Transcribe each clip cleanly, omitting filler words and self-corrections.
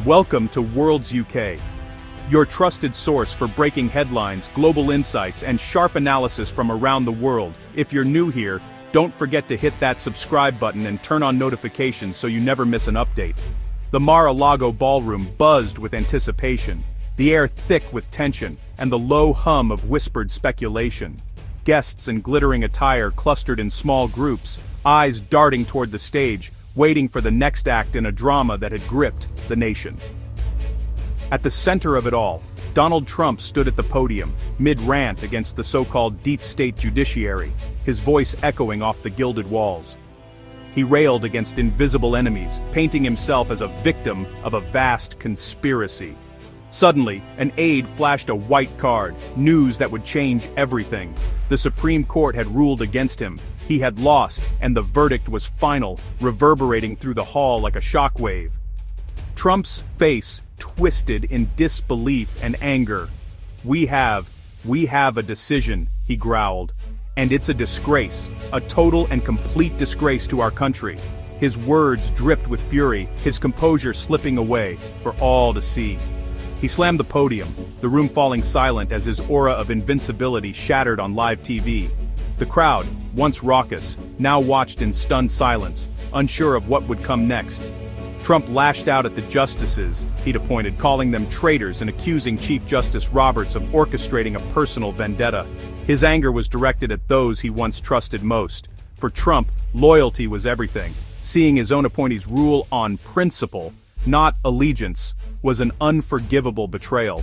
Welcome to Worlds UK, your trusted source for breaking headlines, global insights, and sharp analysis from around the world. If you're new here, don't forget to hit that subscribe button and turn on notifications so you never miss an update. The Mar-a-Lago ballroom buzzed with anticipation, the air thick with tension, and the low hum of whispered speculation. Guests in glittering attire clustered in small groups, eyes darting toward the stage, waiting for the next act in a drama that had gripped the nation. At the center of it all, Donald Trump stood at the podium, mid-rant against the so-called deep state judiciary, his voice echoing off the gilded walls. He railed against invisible enemies, painting himself as a victim of a vast conspiracy. Suddenly, an aide flashed a white card, news that would change everything. The Supreme Court had ruled against him. He had lost, and the verdict was final, reverberating through the hall like a shockwave. Trump's face twisted in disbelief and anger. We have a decision, he growled. And it's a disgrace, a total and complete disgrace to our country. His words dripped with fury, his composure slipping away for all to see. He slammed the podium, the room falling silent as his aura of invincibility shattered on live TV. The crowd, once raucous, now watched in stunned silence, unsure of what would come next. Trump lashed out at the justices he'd appointed, calling them traitors and accusing Chief Justice Roberts of orchestrating a personal vendetta. His anger was directed at those he once trusted most. For Trump, loyalty was everything. Seeing his own appointees rule on principle, not allegiance, was an unforgivable betrayal.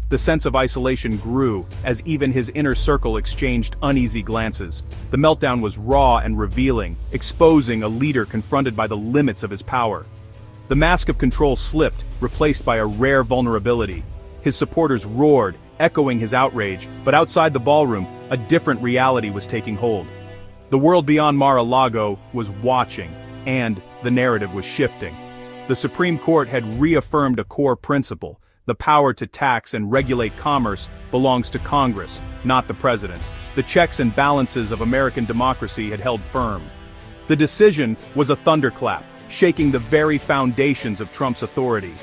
The sense of isolation grew as even his inner circle exchanged uneasy glances. The meltdown was raw and revealing, exposing a leader confronted by the limits of his power. The mask of control slipped, replaced by a rare vulnerability. His supporters roared, echoing his outrage, but outside the ballroom, a different reality was taking hold. The world beyond Mar-a-Lago was watching, and the narrative was shifting. The Supreme Court had reaffirmed a core principle: the power to tax and regulate commerce belongs to Congress, not the president. The checks and balances of American democracy had held firm. The decision was a thunderclap, shaking the very foundations of Trump's authority.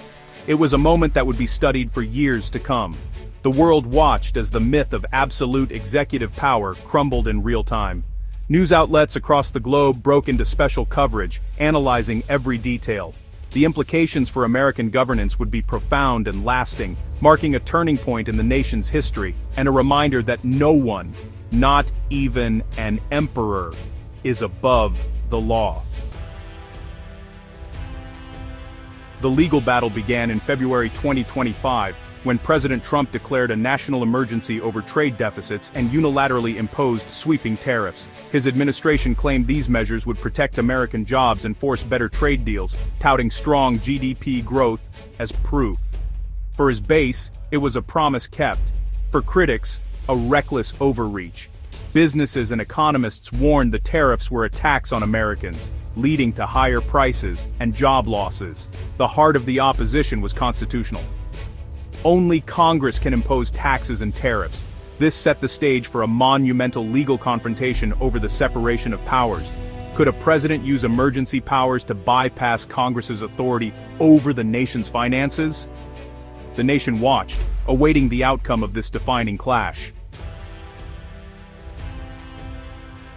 It was a moment that would be studied for years to come. The world watched as the myth of absolute executive power crumbled in real time. News outlets across the globe broke into special coverage, analyzing every detail. The implications for American governance would be profound and lasting, marking a turning point in the nation's history, and a reminder that no one, not even an emperor, is above the law. The legal battle began in February 2025, when President Trump declared a national emergency over trade deficits and unilaterally imposed sweeping tariffs. His administration claimed these measures would protect American jobs and force better trade deals, touting strong GDP growth as proof. For his base, it was a promise kept. For critics, a reckless overreach. Businesses and economists warned the tariffs were a tax on Americans, leading to higher prices and job losses. The heart of the opposition was constitutional. Only Congress can impose taxes and tariffs. This set the stage for a monumental legal confrontation over the separation of powers. Could a president use emergency powers to bypass Congress's authority over the nation's finances? The nation watched, awaiting the outcome of this defining clash.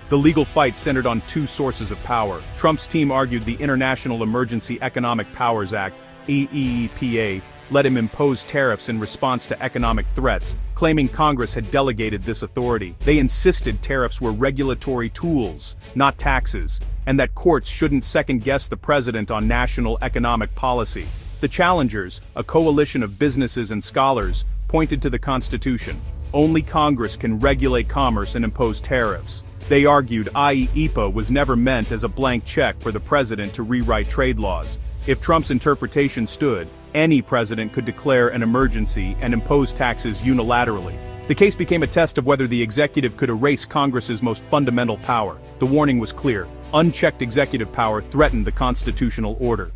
The legal fight centered on two sources of power. Trump's team argued the International Emergency Economic Powers Act, EEPA, let him impose tariffs in response to economic threats, claiming Congress had delegated this authority. They insisted tariffs were regulatory tools, not taxes, and that courts shouldn't second-guess the president on national economic policy. The challengers, a coalition of businesses and scholars, pointed to the Constitution. Only Congress can regulate commerce and impose tariffs. They argued IEEPA was never meant as a blank check for the president to rewrite trade laws. If Trump's interpretation stood, any president could declare an emergency and impose taxes unilaterally. The case became a test of whether the executive could erase Congress's most fundamental power. The warning was clear: unchecked executive power threatened the constitutional order.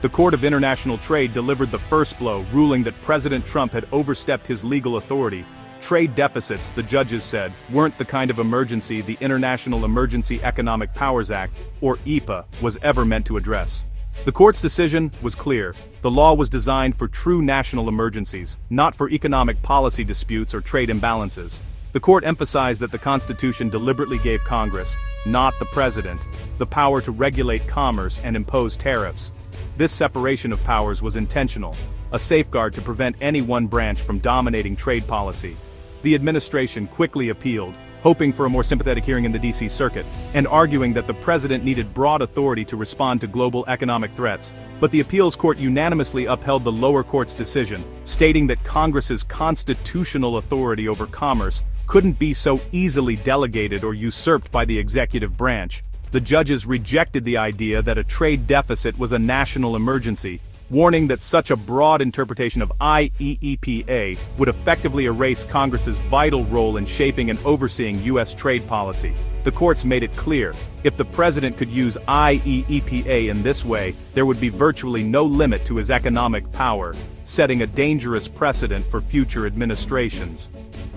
The Court of International Trade delivered the first blow, ruling that President Trump had overstepped his legal authority. Trade deficits, the judges said, weren't the kind of emergency the International Emergency Economic Powers Act, or EPA, was ever meant to address. The court's decision was clear. The law was designed for true national emergencies, not for economic policy disputes or trade imbalances. The court emphasized that the Constitution deliberately gave Congress, not the President, the power to regulate commerce and impose tariffs. This separation of powers was intentional, a safeguard to prevent any one branch from dominating trade policy. The administration quickly appealed, hoping for a more sympathetic hearing in the D.C. Circuit, and arguing that the president needed broad authority to respond to global economic threats. But the appeals court unanimously upheld the lower court's decision, stating that Congress's constitutional authority over commerce couldn't be so easily delegated or usurped by the executive branch. The judges rejected the idea that a trade deficit was a national emergency, warning that such a broad interpretation of IEEPA would effectively erase Congress's vital role in shaping and overseeing U.S. trade policy. The courts made it clear, if the president could use IEEPA in this way, there would be virtually no limit to his economic power, setting a dangerous precedent for future administrations.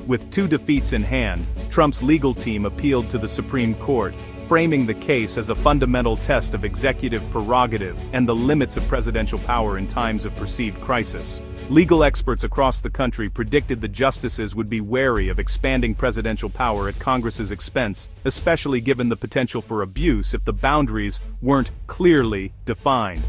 With 2 defeats in hand, Trump's legal team appealed to the Supreme Court, framing the case as a fundamental test of executive prerogative and the limits of presidential power in times of perceived crisis. Legal experts across the country predicted the justices would be wary of expanding presidential power at Congress's expense, especially given the potential for abuse if the boundaries weren't clearly defined.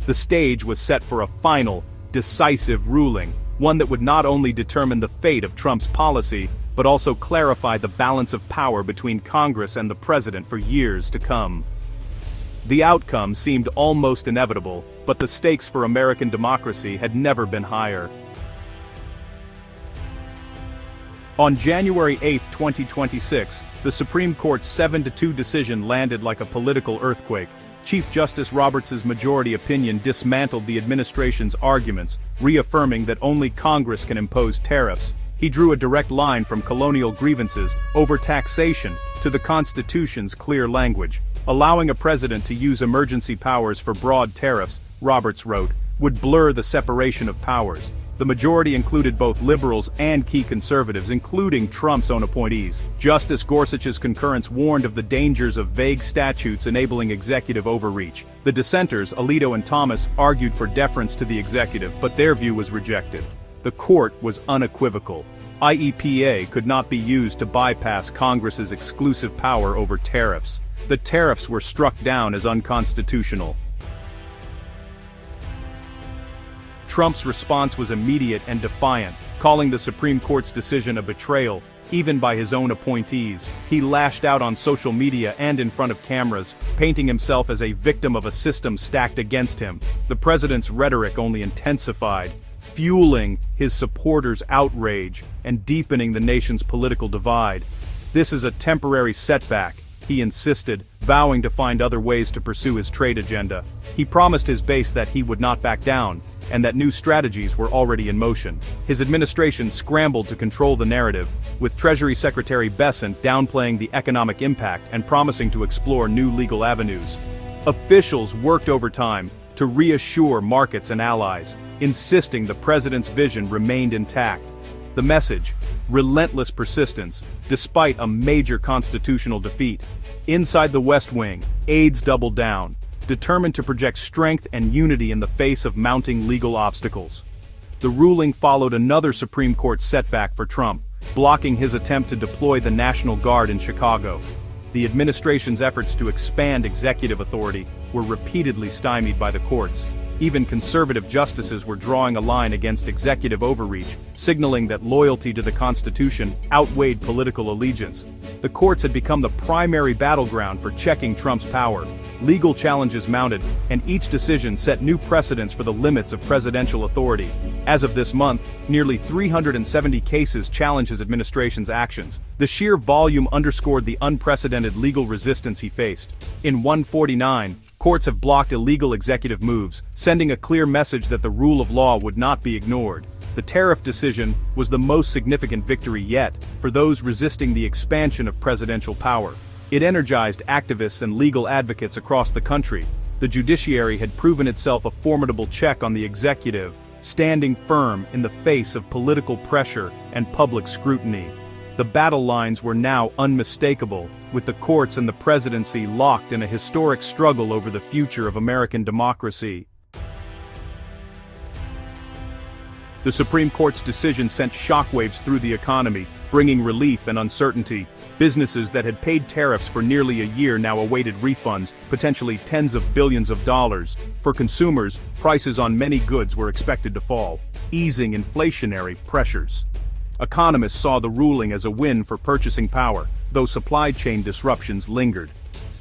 The stage was set for a final, decisive ruling, one that would not only determine the fate of Trump's policy, but also clarify the balance of power between Congress and the president for years to come. The outcome seemed almost inevitable, but the stakes for American democracy had never been higher. On January 8, 2026, the Supreme Court's 7-2 decision landed like a political earthquake. Chief Justice Roberts' majority opinion dismantled the administration's arguments, reaffirming that only Congress can impose tariffs. He drew a direct line from colonial grievances over taxation to the Constitution's clear language. Allowing a president to use emergency powers for broad tariffs, Roberts wrote, would blur the separation of powers. The majority included both liberals and key conservatives, including Trump's own appointees. Justice Gorsuch's concurrence warned of the dangers of vague statutes enabling executive overreach. The dissenters, Alito and Thomas, argued for deference to the executive, but their view was rejected. The court was unequivocal. IEPA could not be used to bypass Congress's exclusive power over tariffs. The tariffs were struck down as unconstitutional. Trump's response was immediate and defiant, calling the Supreme Court's decision a betrayal, even by his own appointees. He lashed out on social media and in front of cameras, painting himself as a victim of a system stacked against him. The president's rhetoric only intensified, fueling his supporters' outrage and deepening the nation's political divide. This is a temporary setback, he insisted, vowing to find other ways to pursue his trade agenda. He promised his base that he would not back down, and that new strategies were already in motion. His administration scrambled to control the narrative, with Treasury Secretary Dissent downplaying the economic impact and promising to explore new legal avenues. Officials worked overtime to reassure markets and allies, insisting the president's vision remained intact. The message: relentless persistence, despite a major constitutional defeat. Inside the West Wing, aides doubled down, determined to project strength and unity in the face of mounting legal obstacles. The ruling followed another Supreme Court setback for Trump, blocking his attempt to deploy the National Guard in Chicago. The administration's efforts to expand executive authority were repeatedly stymied by the courts. Even conservative justices were drawing a line against executive overreach, signaling that loyalty to the Constitution outweighed political allegiance. The courts had become the primary battleground for checking Trump's power. Legal challenges mounted, and each decision set new precedents for the limits of presidential authority. As of this month, nearly 370 cases challenge his administration's actions. The sheer volume underscored the unprecedented legal resistance he faced. In 149, courts have blocked illegal executive moves, sending a clear message that the rule of law would not be ignored. The tariff decision was the most significant victory yet for those resisting the expansion of presidential power. It energized activists and legal advocates across the country. The judiciary had proven itself a formidable check on the executive, standing firm in the face of political pressure and public scrutiny. The battle lines were now unmistakable: with the courts and the presidency locked in a historic struggle over the future of American democracy. The Supreme Court's decision sent shockwaves through the economy, bringing relief and uncertainty. Businesses that had paid tariffs for nearly a year now awaited refunds, potentially tens of billions of dollars. For consumers, prices on many goods were expected to fall, easing inflationary pressures. Economists saw the ruling as a win for purchasing power, though supply chain disruptions lingered.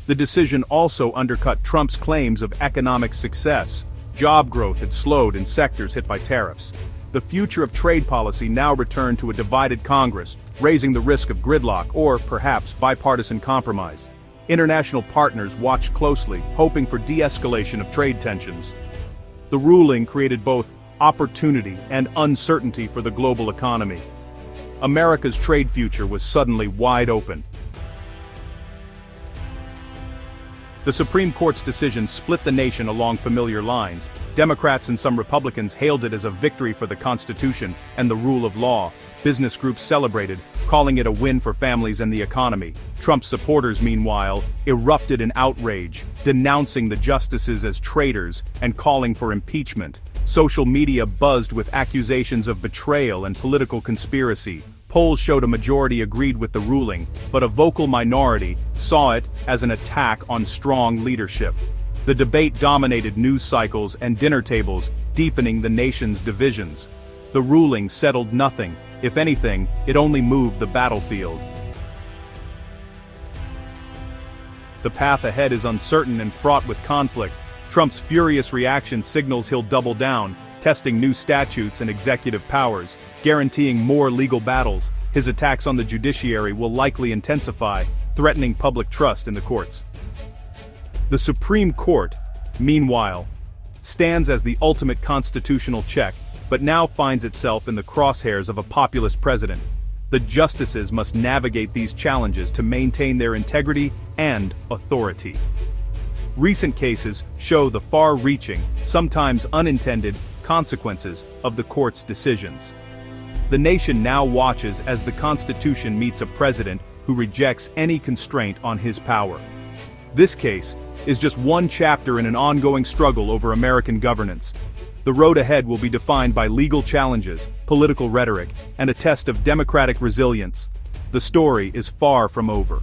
The decision also undercut Trump's claims of economic success. Job growth had slowed in sectors hit by tariffs. The future of trade policy now returned to a divided Congress, raising the risk of gridlock or, perhaps, bipartisan compromise. International partners watched closely, hoping for de-escalation of trade tensions. The ruling created both opportunity and uncertainty for the global economy. America's trade future was suddenly wide open. The Supreme Court's decision split the nation along familiar lines. Democrats and some Republicans hailed it as a victory for the Constitution and the rule of law. Business groups celebrated, calling it a win for families and the economy. Trump's supporters, meanwhile, erupted in outrage, denouncing the justices as traitors and calling for impeachment. Social media buzzed with accusations of betrayal and political conspiracy. Polls showed a majority agreed with the ruling, but a vocal minority saw it as an attack on strong leadership. The debate dominated news cycles and dinner tables, deepening the nation's divisions. The ruling settled nothing. If anything, it only moved the battlefield. The path ahead is uncertain and fraught with conflict. Trump's furious reaction signals he'll double down, testing new statutes and executive powers, guaranteeing more legal battles. His attacks on the judiciary will likely intensify, threatening public trust in the courts. The Supreme Court, meanwhile, stands as the ultimate constitutional check, but now finds itself in the crosshairs of a populist president. The justices must navigate these challenges to maintain their integrity and authority. Recent cases show the far-reaching, sometimes unintended, consequences of the court's decisions. The nation now watches as the Constitution meets a president who rejects any constraint on his power. This case is just one chapter in an ongoing struggle over American governance. The road ahead will be defined by legal challenges, political rhetoric, and a test of democratic resilience. The story is far from over.